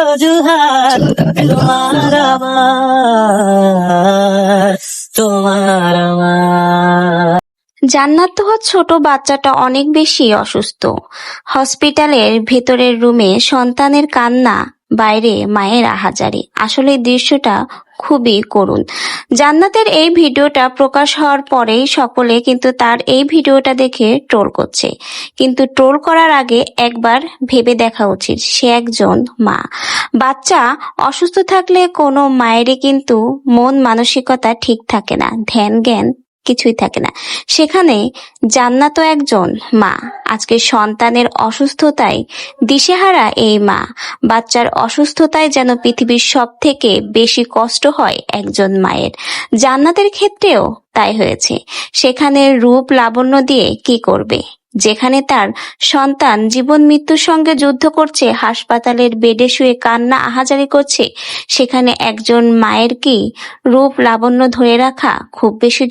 অজুহাত তোমার আমার, তোমার আমার। জান্নাত তোহার ছোট বাচ্চাটা অনেক বেশি অসুস্থ। হসপিটালের ভেতরের রুমে সন্তানের কান্না, বাইরে মায়ের আহাজারি। আসলে এই দৃশ্যটা খুবই করুণ। জান্নাতের এই ভিডিওটা প্রকাশ হওয়ার পরেই সকলে কিন্তু তার এই ভিডিওটা দেখে ট্রোল করছে, কিন্তু ট্রোল করার আগে একবার ভেবে দেখা উচিত সে একজন মা। বাচ্চা অসুস্থ থাকলে কোনো মায়েরই কিন্তু মন মানসিকতা ঠিক থাকে না, ধ্যান জ্ঞান কিছুই থাকে না। সেখানে জান্নাতও একজন মা। আজকে সন্তানের অসুস্থতায় দিশেহারা এই মা। বাচ্চার অসুস্থতায় যেন পৃথিবীর সব থেকে বেশি কষ্ট হয় একজন মায়ের। জান্নাতের ক্ষেত্রেও তাই হয়েছে। সেখানে রূপ লাবণ্য দিয়ে কি করবে, যেখানে তার সন্তান জীবন মৃত্যুর সঙ্গে যুদ্ধ করছে, হাসপাতালের বেডে শুয়ে কান্না আহাজারি করছে, সেখানে একজন মায়ের কি রূপ লাবণ্য ধরে রাখা খুব বেশি